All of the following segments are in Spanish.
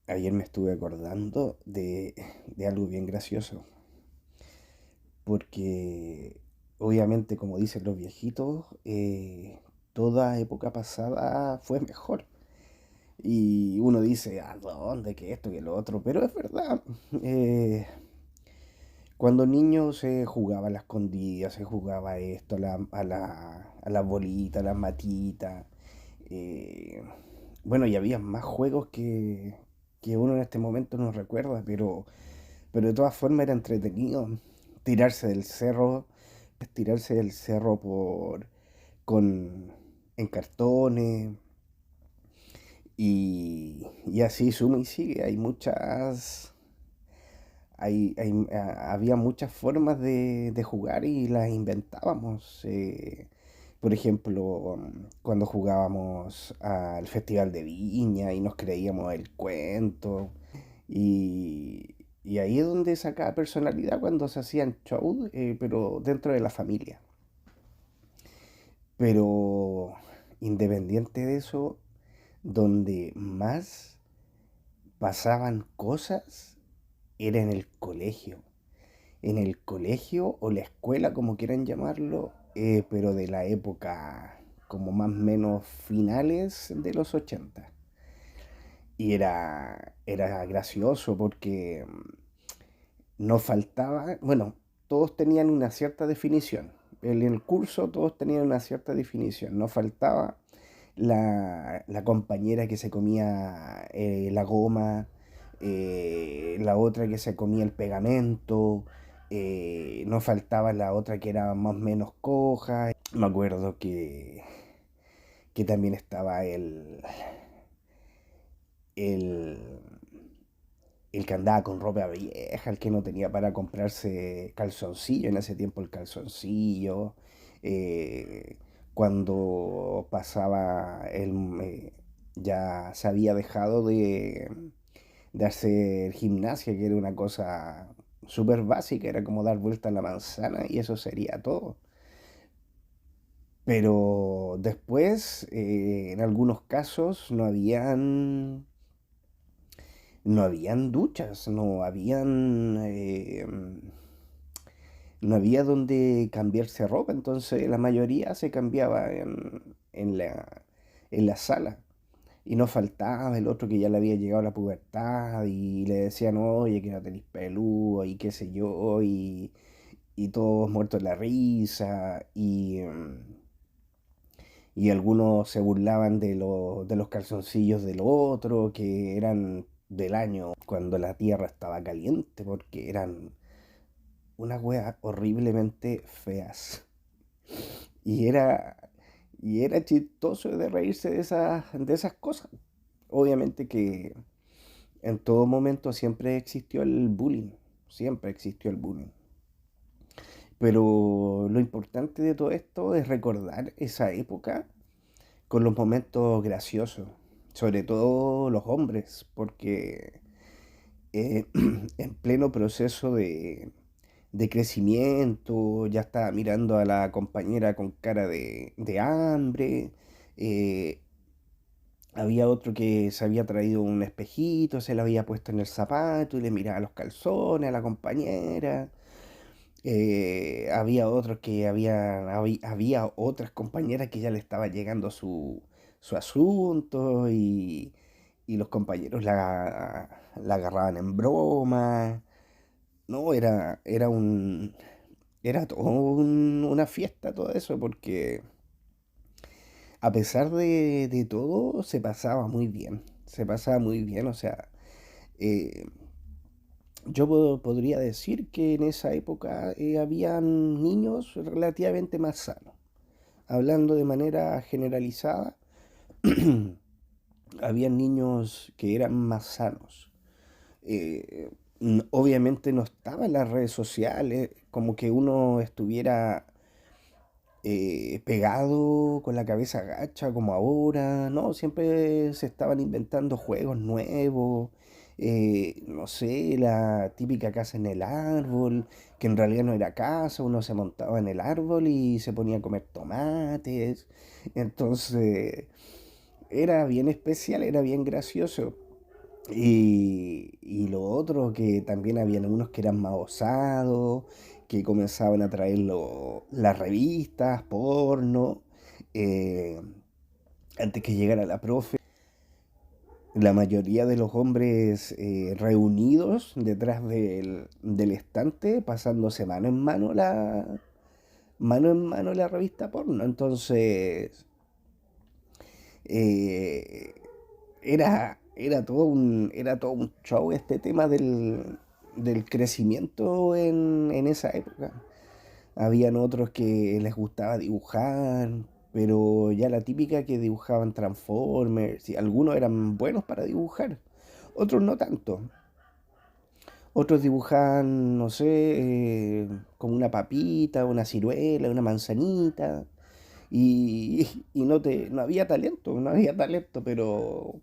Ayer me estuve acordando de algo bien gracioso, porque obviamente, como dicen los viejitos, toda época pasada fue mejor. Y uno dice, ¿a dónde? Que esto, que lo otro, pero es verdad. Eh, Cuando niño se jugaba a la escondida, se jugaba esto, a la bolita, a las matitas. eh, bueno, y había más juegos que uno en este momento no recuerda, pero de todas formas era entretenido tirarse del cerro, tirarse del cerro con, en cartones y así suma y sigue. Había muchas formas de jugar y las inventábamos. Por ejemplo, cuando jugábamos al Festival de Viña y nos creíamos el cuento. Y ahí es donde sacaba personalidad cuando se hacían shows, pero dentro de la familia. Pero independiente de eso, donde más pasaban cosas era en el colegio. En el colegio o la escuela, como quieran llamarlo, pero de la época como más o menos finales de los 80. Y era gracioso porque no faltaba, bueno, todos tenían una cierta definición. En el curso todos tenían una cierta definición. No faltaba la compañera que se comía la goma, la otra que se comía el pegamento, no faltaba la otra que era más o menos coja. Me acuerdo que también estaba el, el que andaba con ropa vieja, el que no tenía para comprarse calzoncillo, en ese tiempo el calzoncillo, eh, cuando pasaba ya se había dejado de hacer gimnasia, que era una cosa súper básica, era como dar vuelta a la manzana y eso sería todo. Pero después, en algunos casos, no habían duchas, no había donde cambiarse ropa, entonces la mayoría se cambiaba en la sala. Y no faltaba el otro que ya le había llegado la pubertad y le decían, oye, que no tenéis peludo y qué sé yo, y todos muertos de la risa. Y algunos se burlaban de los calzoncillos del otro, que eran del año cuando la tierra estaba caliente, porque eran unas weas horriblemente feas. Y era, y era chistoso de reírse de esas cosas. Obviamente que en todo momento siempre existió el bullying, siempre existió el bullying. Pero lo importante de todo esto es recordar esa época con los momentos graciosos, sobre todo los hombres, porque eh, en pleno proceso de crecimiento, ya estaba mirando a la compañera con cara de hambre, eh, había otro que se había traído un espejito, se lo había puesto en el zapato y le miraba los calzones a la compañera. Había otros que había otras compañeras que ya le estaba llegando su asunto y los compañeros la agarraban en broma. No, era todo una fiesta todo eso, porque a pesar de todo se pasaba muy bien, o sea, eh, podría decir que en esa época habían niños relativamente más sanos. Hablando de manera generalizada, habían niños que eran más sanos. Eh, Obviamente no estaban las redes sociales, como que uno estuviera pegado con la cabeza agacha como ahora, ¿no? Siempre se estaban inventando juegos nuevos, no sé, la típica casa en el árbol, que en realidad no era casa, uno se montaba en el árbol y se ponía a comer tomates, entonces era bien especial, era bien gracioso. Y lo otro, que también habían unos que eran más osados, que comenzaban a traer las revistas, porno. eh, Antes que llegara la profe, la mayoría de los hombres reunidos detrás del estante, pasándose mano en mano la revista porno. Entonces, eh, era todo un show este tema del crecimiento en esa época. Habían otros que les gustaba dibujar, pero ya la típica que dibujaban Transformers, y algunos eran buenos para dibujar, otros no tanto. Otros dibujaban, no sé, como una papita, una ciruela, una manzanita. Y no había talento, no había talento, pero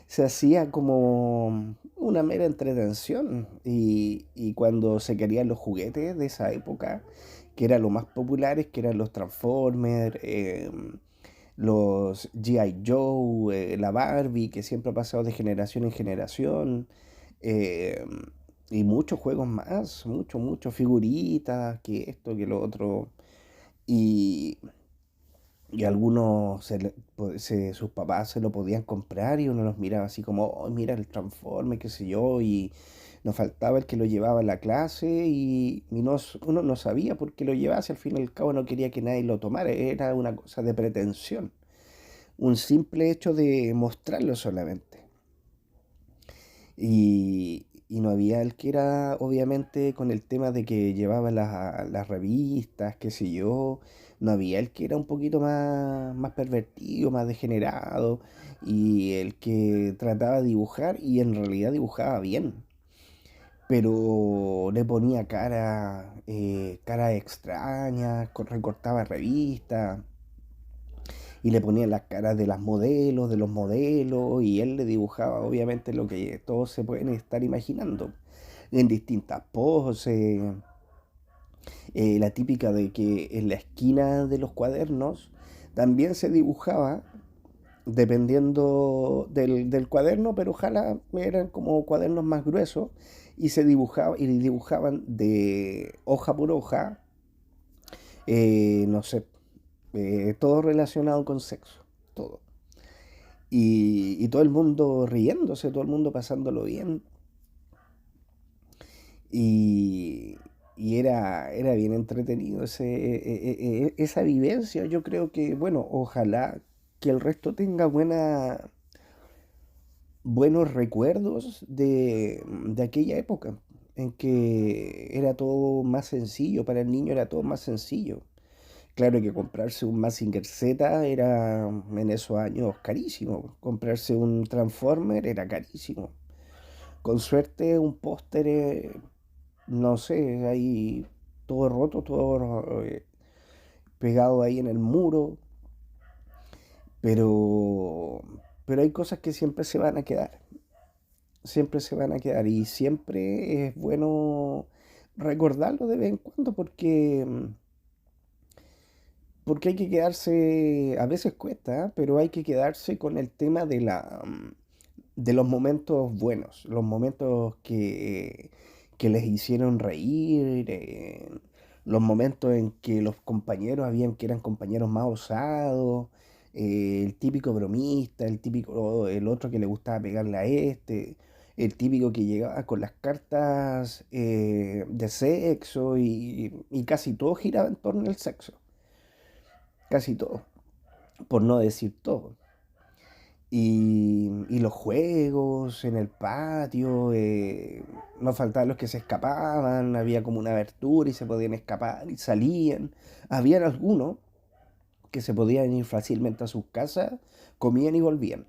se hacía como una mera entretención. Y cuando se querían los juguetes de esa época, que eran los más populares, que eran los Transformers, los G.I. Joe, la Barbie, que siempre ha pasado de generación en generación, eh, y muchos juegos más, muchos figuritas, que esto, que lo otro. Y, y algunos sus papás se lo podían comprar y uno los miraba así como, oh, mira el Transforme, qué sé yo, y nos faltaba el que lo llevaba a la clase uno no sabía por qué lo llevaba, si al fin y al cabo no quería que nadie lo tomara, era una cosa de pretensión, un simple hecho de mostrarlo solamente. Y no había el que era, obviamente, con el tema de que llevaba las revistas, qué sé yo, no había el que era un poquito más pervertido, más degenerado, y el que trataba de dibujar y en realidad dibujaba bien, pero le ponía cara extrañas, recortaba revistas y le ponía las caras de las modelos, de los modelos, y él le dibujaba obviamente lo que todos se pueden estar imaginando, en distintas poses, la típica de que en la esquina de los cuadernos también se dibujaba, dependiendo del cuaderno, pero ojalá eran como cuadernos más gruesos, y dibujaban de hoja por hoja, no sé, todo relacionado con sexo, todo. Y todo el mundo riéndose, todo el mundo pasándolo bien. Y, era bien entretenido esa vivencia. Yo creo que, bueno, ojalá que el resto tenga buenos recuerdos de aquella época, en que era todo más sencillo, para el niño era todo más sencillo. Claro que comprarse un Mazinger Z era en esos años carísimo. Comprarse un Transformer era carísimo. Con suerte un póster, no sé, ahí todo roto, todo pegado ahí en el muro. Pero, pero hay cosas que siempre se van a quedar. Siempre se van a quedar. Y siempre es bueno recordarlo de vez en cuando porque hay que quedarse, a veces cuesta, pero hay que quedarse con el tema de los momentos buenos, los momentos que les hicieron reír, los momentos en que los compañeros habían que eran compañeros más osados, el típico bromista, el otro que le gustaba pegarle a este, el típico que llegaba con las cartas de sexo y casi todo giraba en torno al sexo, casi todo, por no decir todo. Y los juegos en el patio, no faltaban los que se escapaban, había como una abertura y se podían escapar y salían. Habían algunos que se podían ir fácilmente a sus casas, comían y volvían.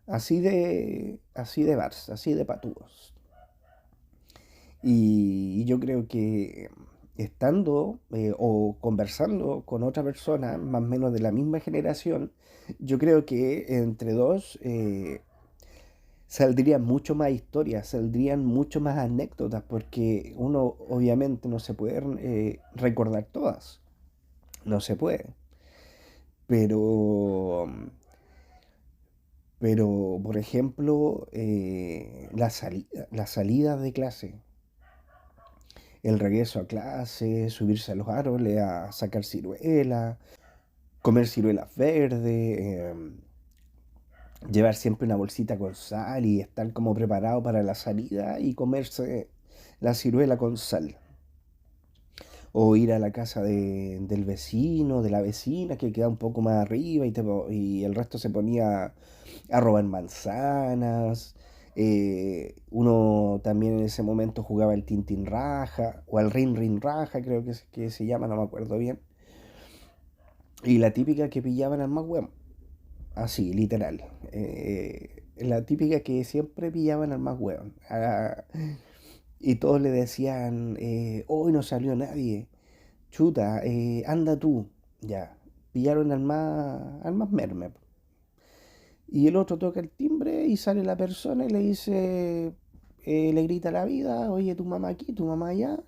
Así de bars, así de patúos. Y yo creo que estando o conversando con otra persona, más o menos de la misma generación, yo creo que entre dos saldrían mucho más historias, saldrían mucho más anécdotas, porque uno obviamente no se puede recordar todas, no se puede, pero, Pero, por ejemplo, las salidas de clase, el regreso a clase, subirse a los árboles a sacar ciruelas, comer ciruelas verdes, llevar siempre una bolsita con sal y estar como preparado para la salida y comerse la ciruela con sal. O ir a la casa del vecino, de la vecina que queda un poco más arriba y el resto se ponía a robar manzanas. Uno también en ese momento jugaba el Tintín Raja o al Rin Rin Raja, creo que se llama, no me acuerdo bien. Y la típica que pillaban al más hueón, así, literal. La típica que siempre pillaban al más hueón. Y todos le decían, hoy no salió nadie, chuta, anda tú. Ya, pillaron al más merme. Y el otro toca el timbre y sale la persona y le dice, le grita a la vida, oye, tu mamá aquí, tu mamá allá.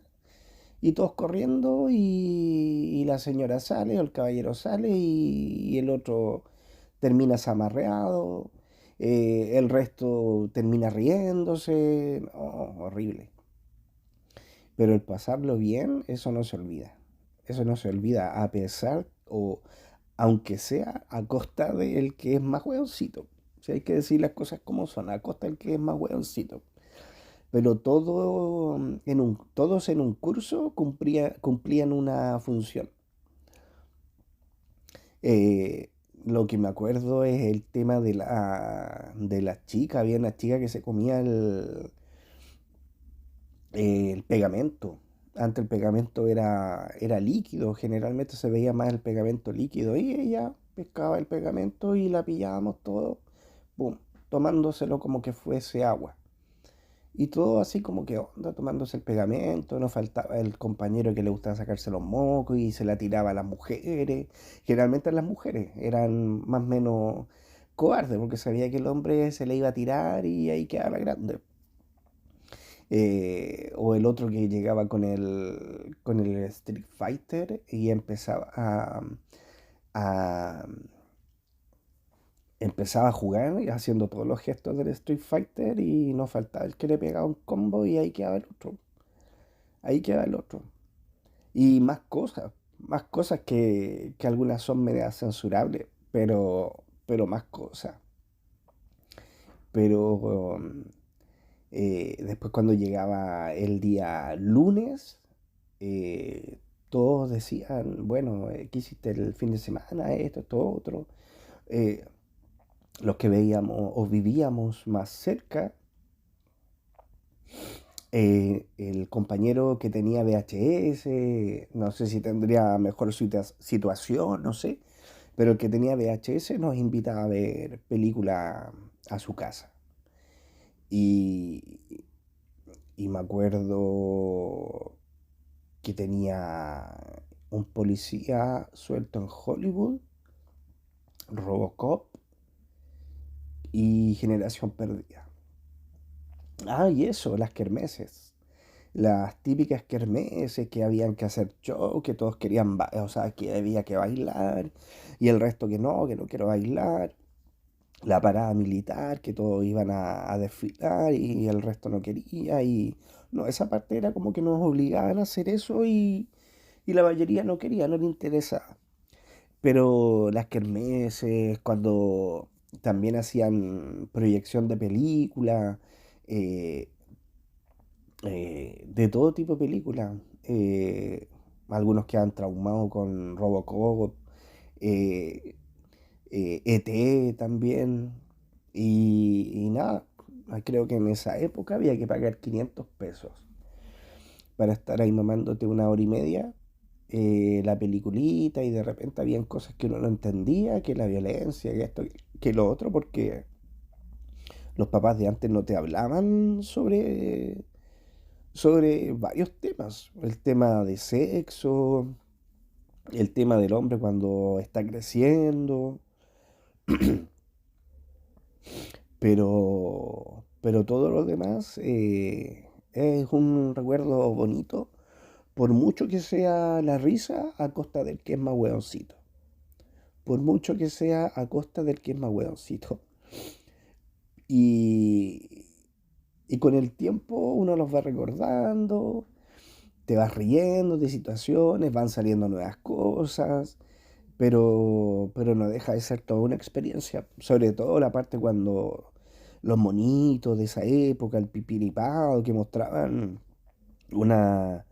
Y todos corriendo y la señora sale o el caballero sale y el otro termina zamarreado, el resto termina riéndose, no, horrible. Pero el pasarlo bien, eso no se olvida. Eso no se olvida a pesar o aunque sea a costa del que es más hueoncito. Si hay que decir las cosas como son, a costa del que es más hueoncito. Pero todos en un curso cumplían una función. Eh, lo que me acuerdo es el tema de la chica. Había una chica que se comía el pegamento. Antes el pegamento era líquido, generalmente se veía más el pegamento líquido y ella pescaba el pegamento y la pillábamos todo, pum, tomándoselo como que fuese agua. Y todo así como que onda, tomándose el pegamento, no faltaba el compañero que le gustaba sacarse los mocos y se la tiraba a las mujeres. Generalmente las mujeres eran más o menos cobardes porque sabía que el hombre se le iba a tirar y ahí quedaba grande. O el otro que llegaba con el Street Fighter y a- empezaba a jugar haciendo todos los gestos del Street Fighter y no faltaba el que le pegaba un combo y ahí quedaba el otro. Ahí queda el otro. Y más cosas que algunas son medias censurables, pero más cosas. Pero después cuando llegaba el día lunes, eh, todos decían, bueno, ¿qué hiciste el fin de semana? Esto, otro. Eh, los que veíamos o vivíamos más cerca, el compañero que tenía VHS, no sé si tendría mejor situación, no sé, pero el que tenía VHS nos invitaba a ver película a su casa. Y, y me acuerdo que tenía un policía suelto en Hollywood, Robocop y Generación Perdida. Ah, y eso, las kermeses. Las típicas kermeses que habían que hacer show, que todos querían, o sea, que había que bailar, y el resto que no quiero bailar. La parada militar, que todos iban a desfilar y el resto no quería. Y no, esa parte era como que nos obligaban a hacer eso y la mayoría no quería, no le interesaba. Pero las kermeses, cuando también hacían proyección de películas, eh, de todo tipo de películas. Algunos quedan traumados con Robocop, eh, ET también. Y nada, creo que en esa época había que pagar 500 pesos para estar ahí mamándote una hora y media la peliculita y de repente habían cosas que uno no entendía, que la violencia, que esto, que lo otro, porque los papás de antes no te hablaban sobre varios temas. El tema de sexo, el tema del hombre cuando está creciendo, pero todo lo demás es un recuerdo bonito, por mucho que sea la risa a costa del que es más hueoncito. Por mucho que sea a costa del que es más hueoncito. Y, y con el tiempo uno los va recordando, te vas riendo de situaciones, van saliendo nuevas cosas, pero no deja de ser toda una experiencia. Sobre todo la parte cuando los monitos de esa época, el pipiripao, que mostraban una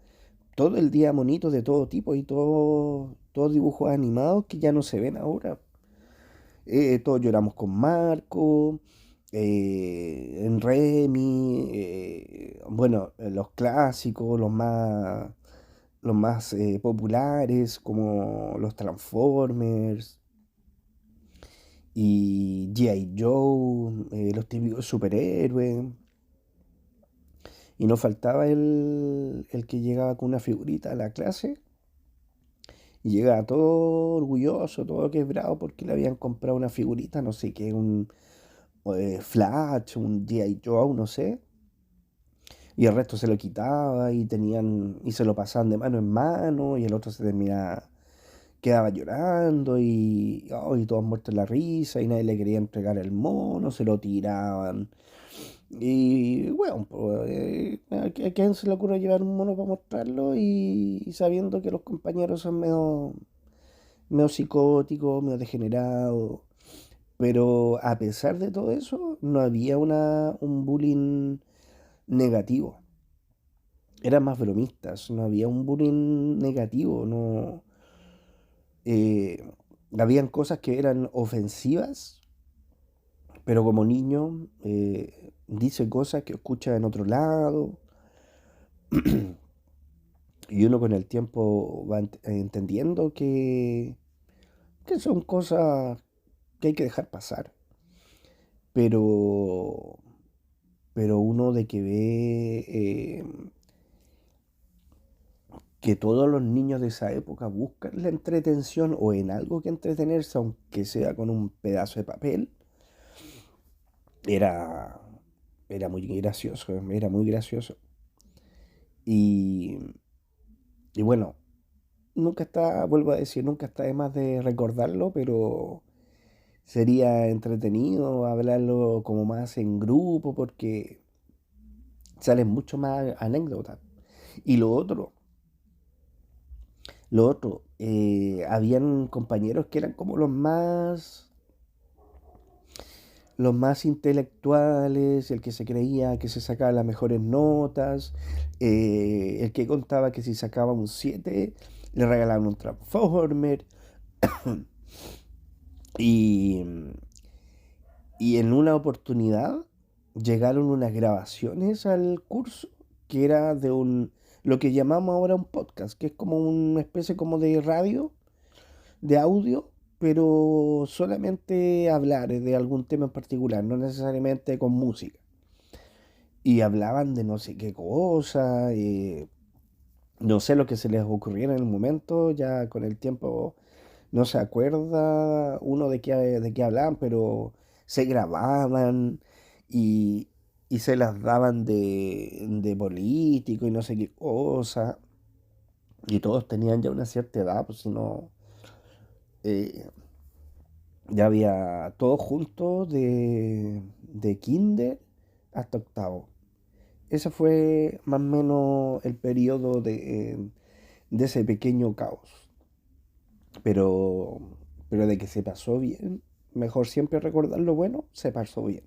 todo el día monitos de todo tipo y todos dibujos animados que ya no se ven ahora. Todos lloramos con Marco, en Remy, bueno, los clásicos, los más populares, como los Transformers y G.I. Joe, los típicos superhéroes. Y nos faltaba el que llegaba con una figurita a la clase y llegaba todo orgulloso, todo quebrado porque le habían comprado una figurita, no sé qué, un Flash, un G.I. Joe, no sé. Y el resto se lo quitaba y se lo pasaban de mano en mano y el otro se terminaba, quedaba llorando y todos muertos de la risa y nadie le quería entregar el mono, se lo tiraban. Y bueno, pues, ¿a quién se le ocurre llevar un mono para mostrarlo y sabiendo que los compañeros son medio psicóticos, medio degenerados? Pero a pesar de todo eso, no había un bullying negativo. Eran más bromistas, no había un bullying negativo, no. eh, Habían cosas que eran ofensivas, pero como niño dice cosas que escucha en otro lado y uno con el tiempo va entendiendo que son cosas que hay que dejar pasar. Pero, pero uno de que ve que todos los niños de esa época buscan la entretención o en algo que entretenerse, aunque sea con un pedazo de papel, era, era muy gracioso, era muy gracioso. Y, y bueno, nunca está, vuelvo a decir, nunca está de más de recordarlo, pero sería entretenido hablarlo como más en grupo porque salen mucho más anécdotas. Y lo otro, habían compañeros que eran como los más intelectuales, el que se creía que se sacaba las mejores notas, el que contaba que si sacaba un 7 le regalaban un Transformer. Y, y en una oportunidad llegaron unas grabaciones al curso que era lo que llamamos ahora un podcast, que es como una especie como de radio, de audio, pero solamente hablar de algún tema en particular, no necesariamente con música. Y hablaban de no sé qué cosa, no sé lo que se les ocurriera en el momento, ya con el tiempo no se acuerda uno de qué hablaban, pero se grababan y, y se las daban de político y no sé qué cosa. Y todos tenían ya una cierta edad, pues si no, eh, ya había todos juntos de kinder hasta octavo. Ese fue más o menos el periodo de ese pequeño caos. Pero, pero de que se pasó bien, mejor siempre recordar lo bueno, se pasó bien.